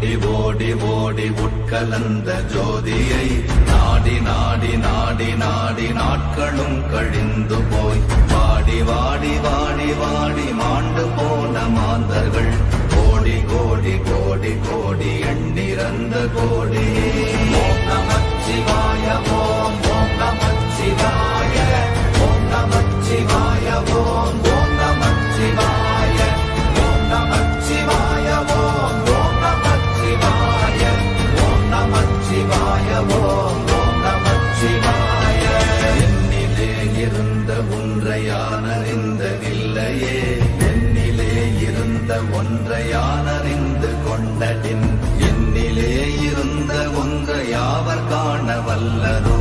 ஓடி ஓடி ஓடி உட்கலந்த ஜோதியை நாடி நாடி நாடி நாடி நாட்களும் கழிந்து போய் வாடி வாடி வாடி வாடி மாண்டு போன மாந்தர்கள் கோடி கோடி கோடி கோடி எண்ணிறந்த கோடி. ஓம் நமச்சிவாய ஓம் ஓம் நமச்சிவாய ஓம் நமச்சிவாய ஓம் ஓம் நமச்சிவாய ஓம் நமச்சிவாய ஓம் ஓம் நமச்சிவாய ஓம் நமச்சிவாய ஓம் ஓம் நமச்சிவாய. என்னிலே இருந்த ஒன்றை யான் அறிந்ததில்லையே, என்னிலே இருந்த ஒன்றை யான் அறிந்து கொண்டடின், என்னிலே இருந்த ஒன்றை யாவர் காண வல்லரோ,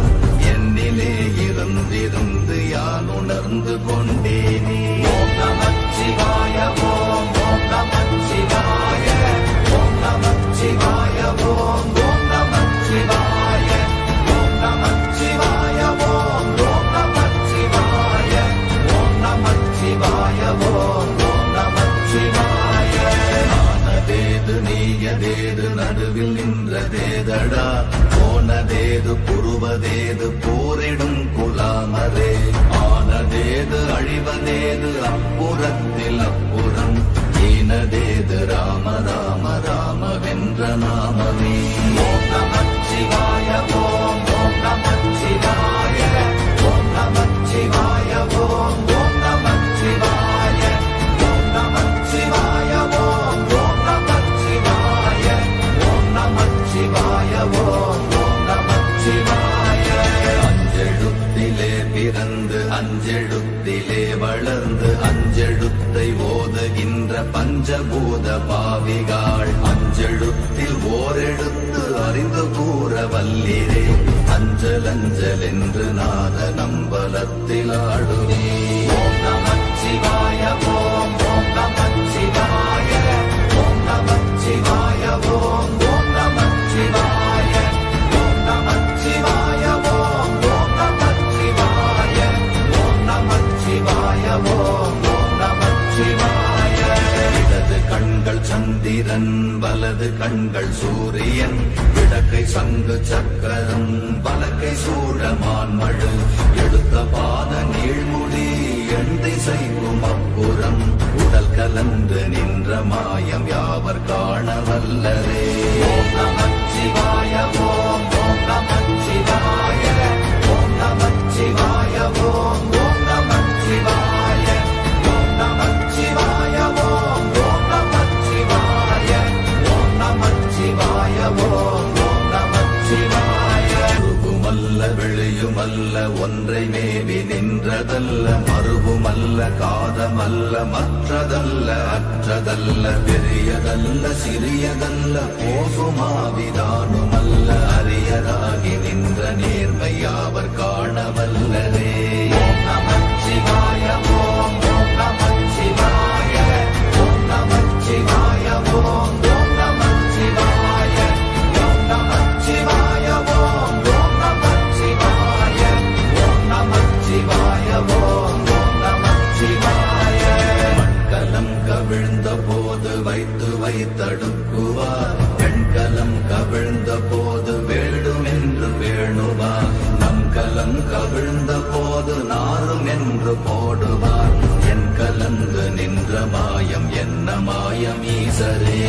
என்னிலே இருந்திருந்து யான் உணர்ந்து கொண்டேனே. ஓம் நமச்சிவாய ஓம் ஓம் நமச்சிவாய ஓம் நமச்சிவாய ஓம் ஓம் நமச்சிவாய ஓம் நமச்சிவாய ஓம் ஓம் நமச்சிவாய ஓம் நமச்சிவாய ஓம் ஓம் நமச்சிவாய. ஆனதேது நீயதேது நடுவில் நின்றதேதடா, போனதேது புருவதேது போரிடும் குலாமரே, ஆனதேது அழிவதேது அப்புறத்தில் அப்புறம், ஈனதேது ராம ராம ராம வென்ற நாமமே. ஓம் நமச்சிவாய ஓம் ஓம் நமச்சிவாய ஓம் நமச்சிவாய ஓம் ஓம் நமச்சிவாய ஓம் நமச்சிவாய ஓம் ஓம் நமச்சிவாய ஓம் நமச்சிவாய ஓம் ஓம் நமச்சிவாய. அஞ்செழுத்திலே பிறந்து அஞ்செழுத்திலே வளர்ந்து அஞ்செழுத்தை ஓதுகின்ற பஞ்சபூத பாவிகாள், அஞ்செழுத்தில் ஓரெழுத்து அறிந்து கூற வல்லிரே, அஞ்சல் அஞ்சல் என்று நாத நம்பலத்தில் ஆடுவே. ஓம் நமச்சிவாய ஓம் ஓம் நமச்சிவாய ஓம் நமச்சிவாய ஓம் ஓம் நமச்சிவாய ஓம் நமச்சிவாய ஓம் ஓம் நமச்சிவாய ஓம் நமச்சிவாய ஓம் ஓம் நமச்சிவாய. இடது கண்கள் சந்திரன் வலது கண்கள் சூரியன், இடக்கை சங்கு சக்கரம் வலக்கை சூழமான் மழு, எடுத்த பாத நீழ்முடி எண் திசைக்கும் அப்புறம், உடல் கலந்து நின்ற மாயம் யாவர் காண வல்லரே. ஓம் நமச்சிவாய ஓம் ஓம் நமச்சிவாய ஓம் நமச்சிவாய ஓம் ஓம் நமச்சிவாய ஓம் நமச்சிவாய ஓம் ஓம் நமச்சிவாய ஓம் நமச்சிவாய ஓம் ஓம் நமச்சிவாய. உருவுமல்ல வெளியுமல்ல ஒன்றை மேவி நின்றதல்ல, மறுவுமல்ல காதமல்ல மற்றதல்ல அற்றதல்ல, பெரியதல்ல சிறியதல்ல போகுமாவிதானுமல்ல, அரியராகி நின்ற நேர்மை யாவர் காண வல்லரே. ஓம் நமச்சிவாய ஓம் ஓம் நமச்சிவாய ஓம் நமச்சிவாய ஓம் ஓம் நமச்சிவாய ஓம் நமச்சிவாய ஓம் ஓம் நமச்சிவாய ஓம் நமச்சிவாய ஓம் ஓம் நமச்சிவாய. மண்கலம் கவிழ்ந்த போது வைத்து வைத்தடுக்குவார், பெண்கலம் கவிழ்ந்த போது வேடும் என்று வேணுவார், நம் கலம் கவிழ்ந்த போது நாரும் என்று போடுவார், என் கலந்து நின்ற மாயம் என்ன மாயம் ஈசரே.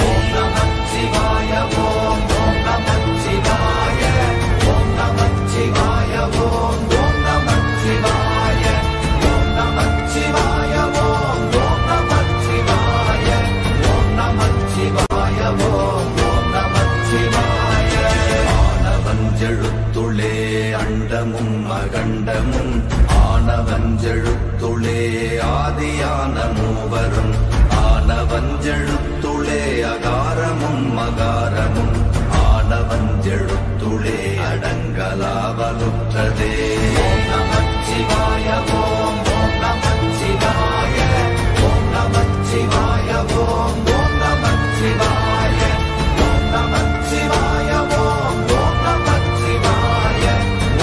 ஓம் நமச்சிவாய ஓம் ஓம் நமச்சிவாய ஓம் நமச்சிவாய ஓம் ஓம் நமச்சிவாய ஓம் நமச்சிவாய ஓம் ஓம் நமச்சிவாய ஓம் நமச்சிவாய ஓம் ஓம் நமச்சிவாய. ஆனவஞ்செழுத்துளே அண்டமும் அகண்டமும், ஆனவஞ்செழுத்துளே ஆதியான மூவரும், ஆனவஞ்செழுத்துளே அகாரமும் மகாரமும், ஆனவஞ்செழுத்துளே அடங்கலாவலுற்றதே. ஓம் நமச்சிவாய ஓம் ஓம் நமச்சிவாய ஓம் நமச்சிவாய ஓம் ஓம் நமச்சிவாய ஓம் நமச்சிவாய ஓம் ஓம் நமச்சிவாய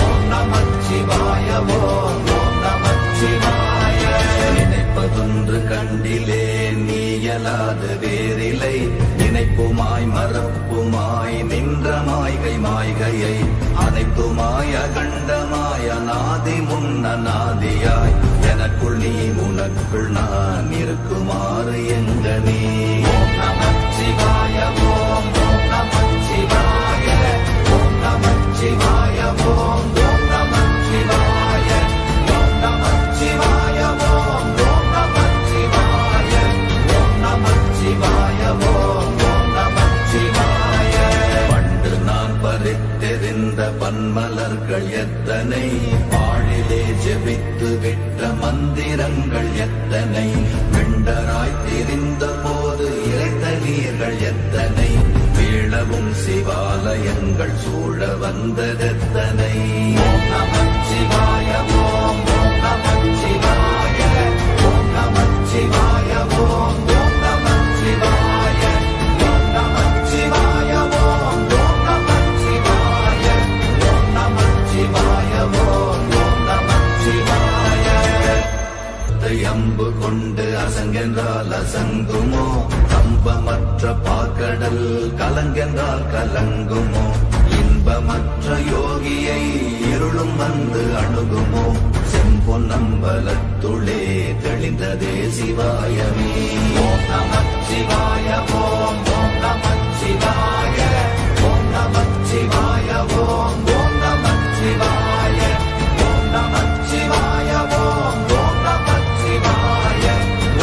ஓம் நமச்சிவாய ஓம் ஓம் நமச்சிவாய. நினைப்பதொன்று கண்டிலே நீயலாது வேறில்லை, நினைப்புமாய் மறப்புமாய் நின்ற மாய்கை மாய்கையை அனைத்துமாய் அகண்டமாய் அநாதி முன்னநாதியாய் எனக்குள் நீ உனக்குள் நான் இருக்குமாறு எங்க நீ. ஓம் நமச்சிவாய ஓம் ஓம் நமச்சிவாய ஓம் நமச்சிவாய ஓம் ஓம் நமச்சிவாய ஓம் நமச்சிவாய ஓம் ஓம் நமச்சிவாய ஓம் நமச்சிவாய ஓம் ஓம் நமச்சிவாய. பண்டு நான் பறித்தெறிந்த பன்மலர்கள் எத்தனை பாழிலே ஜெபித்து விட்ட மந்திரங்கள் எத்தனை வெண்டராய் தெரிந்த போது இறைத்த நீர்கள் எத்தனை வீழவும் சிவாலயங்கள் சூழ வந்ததெத்தனை. ஓம் நமச்சிவாய ஓம் ஓம் நமச்சிவாய ஓம் நமச்சிவாய ஓம் ஓம் நமச்சிவாய ஓம் நமச்சிவாய ஓம் ஓம் நமச்சிவாய ஓம் நமச்சிவாய ஓம் ஓம் நமச்சிவாய. அம்பு கொண்டு அசங்கென்றால் அசங்குமோ கம்பமற்ற பாக்கடல் கலங்கென்றால் கலங்குமோ இன்பமற்ற யோகியை இருளும் வந்து அணுகுமோ செம்பொன்னம்பலத்துளே தெளிந்ததே சிவாயமே. ஓம் நமச்சிவாய ஓம் ஓம் நமச்சிவாய ஓம் நமச்சிவாய ஓம் ஓம் நமச்சிவாய ஓம் நமச்சிவாய ஓம் ஓம் நமச்சிவாய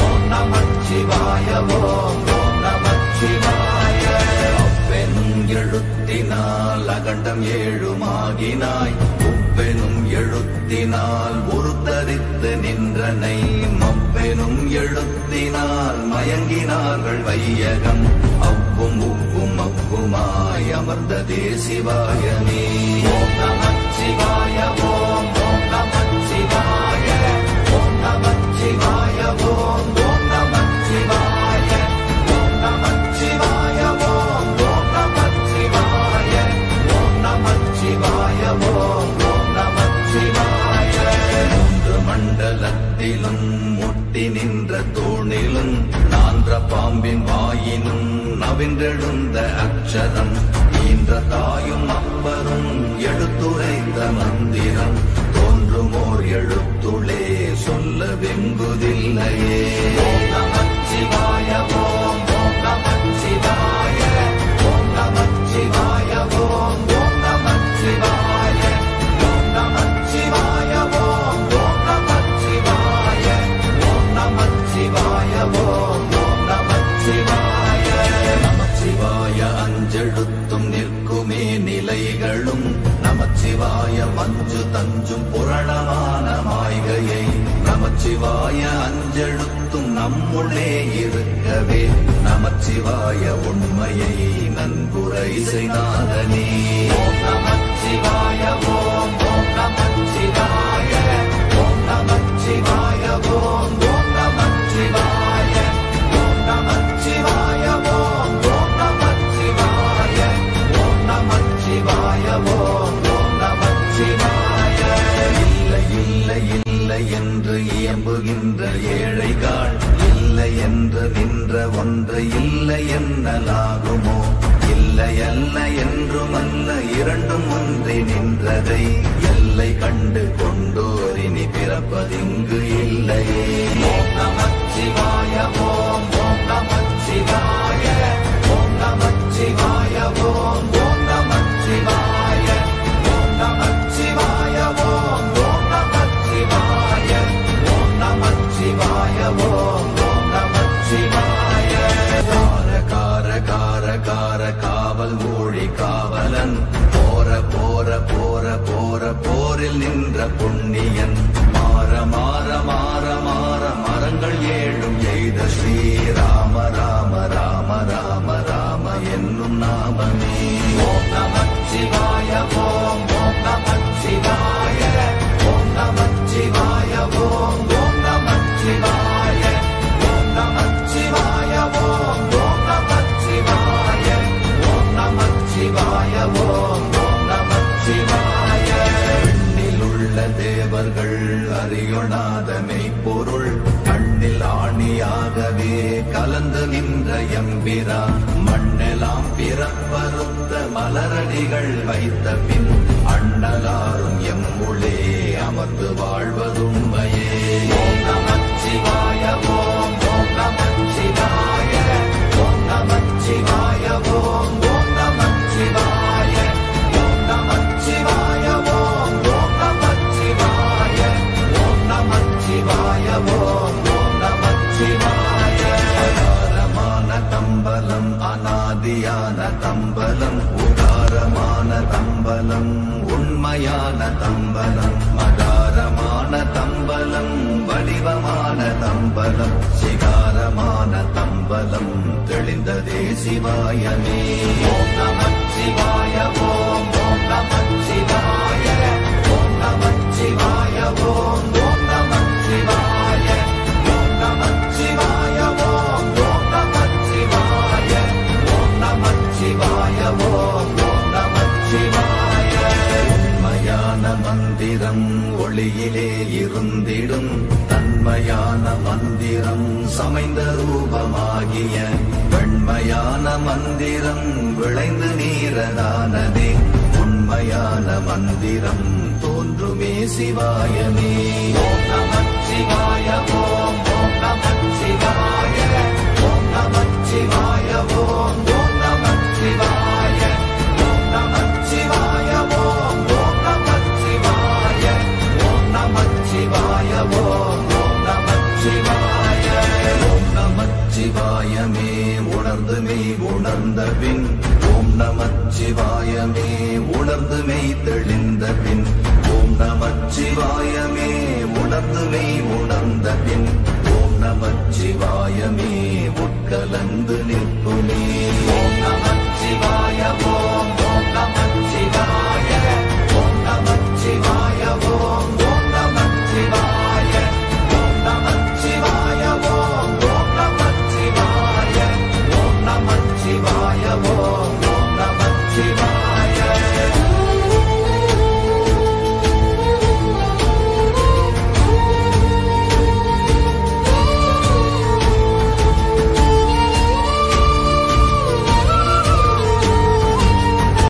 ஓம் நமச்சிவாய ஓம் ஓம் நமச்சிவாய. அப்பெனும் எழுத்தினால் அகண்டம் ஏழுமாகினாய் உப்பெனும் எழுத்தினால் உருத்தரித்து நின்றனை மப்பெனும் எழுத்தினால் மயங்கினார்கள் வையகம் அவ்வும் உவ்வும் அவ்வுமாய் அமர்ந்ததே சிவாயமே. ஓம் நமச்சிவாய ஓம் ஓம் நமச்சிவாய ஓம் நமச்சிவாய ஓம் ஓம் நமச்சிவாய ஓம் நமச்சிவாய ஓம் ஓம் நமச்சிவாய ஓம் நமச்சிவாய ஓம் ஓம் நமச்சிவாய. மூன்று மண்டலத்திலும் முட்டி நின்ற தூணிலும் நான்ற பாம்பின் வாயினும் நவின்றெழுந்த அக்ஷரம் ஈன்ற தாயும் அப்பரும் எடுத்துரைத்த மந்திரம் தோன்றுமோர் எழுத்துளே சொல்ல வெங்குதில்லையே. ஓம் நமச்சிவாய ஓம் ஓம் நமச்சிவாய ஓம் நமச்சிவாய ஓம் ஓம் நமச்சிவாய ஓம் நமச்சிவாய ஓம் ஓம் நமச்சிவாய ஓம் நமச்சிவாய ஓம் ஓம் நமச்சிவாய. நமச்சிவாய அஞ்செழுத்தும் நிற்குமே நிலைகளும் நமச்சிவாய மஞ்சு தஞ்சும் புரணமான மாய்கையை நமச்சிவாய அஞ்செழுத்தும் நம்முள்ளே இருக்கவே நமச்சிவாய உண்மையை நன்குரை செய்தாதனே. ஓம் நமச்சிவாய ஓம் ஓம் நமச்சிவாய ஓம் நமச்சிவாய ஓம் ஓம் நமச்சிவாய ஓம் நமச்சிவாய ஓம் ஓம் நமச்சிவாய ஓம் நமச்சிவாய ஓம் ஓம் நமச்சிவாய. இல்லை இல்லை இல்லை என்று இயம்புகின்ற ஏழைகள் இல்லை என்று நின்ற ஒன்று இல்லை என்னலாகுமோ இல்லை அல்ல என்றுமல்ல இரண்டும் ஒன்றி நின்றதை எல்லை கண்டு கொண்டோரினி பிறப்பதிங்கு இல்லையே. ஓம் நமச்சிவாய ஓம் ஓம் நமச்சிவாய ஓம் நமச்சிவாய ஓம் ஓம் நமச்சிவாய ஓம் நமச்சிவாய ஓம் ஓம் நமச்சிவாய ஓம் நமச்சிவாய ஓம் ஓம் நமச்சிவாய. கார கார கார கார காவல் ஊழி காவலன் போர போர போர போர போரில் நின்ற புண்ணியன் மாற மாற மாற மாற மரங்கள் ஏழும் எய்த ஸ்ரீராம ராம ராம ராம ராம என்னும் நாமமே. ஓம் நமச்சிவாய ஓம் ஓம் நமச்சிவாய ஓம் நமச்சிவாய ஓம் ஓம் நமச்சிவாய ஓம் நமச்சிவாய ஓம் ஓம் நமச்சிவாய ஓம் நமச்சிவாய ஓம் ஓம் நமச்சிவாய. தேவர்கள் அறியொணாத மெய்ப்பொருள் கண்ணி கண்ணில் ஆணியாகவே கலந்து நின்ற எம்பிரா மண்ணெல்லாம் பிறப்பறுத்த மலரடிகள் வைத்த பின் அண்ணலாரும் எம்முளே அமர்ந்து வாழ்வதுண்மையே. ஓம் நமச்சிவாய ஓம் ஓம் நமச்சிவாய ஓம் நமச்சிவாய ஓம் ஓம் நமச்சிவாய ஓம் நமச்சிவாய ஓம் ஓம் நமச்சிவாய ஓம் நமச்சிவாய ஓம் ஓம் நமச்சிவாய. அகாரமான தம்பலம் அநாதியான தம்பலம் உகாரமான தம்பலம் உண்மையான தம்பலம் மகாரமான தம்பலம் வடிவமான தம்பலம் சிகாரமான தம்பலம் தெளிந்ததே சிவாயமே. ஓம் நமச்சிவாய ஓம் ஓம் நமச்சிவாய ஓம் நமச்சிவாய ஓம் ஓம் நமச்சிவாய ஓம் நமச்சிவாய ஓம் ஓம் நமச்சிவாய ஓம் நமச்சிவாய ஓம் ஓம் நமச்சிவாய. உண்மையான மந்திரம் ஒளியிலே இருந்திடும் தன்மையான மந்திரம் சமைந்த ரூபமாகிய வெண்மையான மந்திரம் விளைந்து நீரதானதே உண்மையான மந்திரம் தோன்றுமே சிவாயமே. ஓம் நமச்சிவாய ஓம் ஓம் நமச்சிவாய ஓம் நமச்சிவாய ஓம் ஓம் நமச்சிவாய ஓம் நமச்சிவாய ஓம் ஓம் நமச்சிவாய ஓம் நமச்சிவாய ஓம் ஓம் நமச்சிவாய. ஓம் நமச்சிவாயமே உணர்ந்து மெய் உணர்ந்த பின் ஓம் நமச்சிவாயமே உணர்ந்து மெய் தெளிந்த பின் ஓம் நமச்சிவாயமே உணர்ந்து மெய் உணர்ந்த பின் ஓம் நமச்சிவாயமே உட்கலந்து நிற்குமே. ஓம் நமச்சிவாய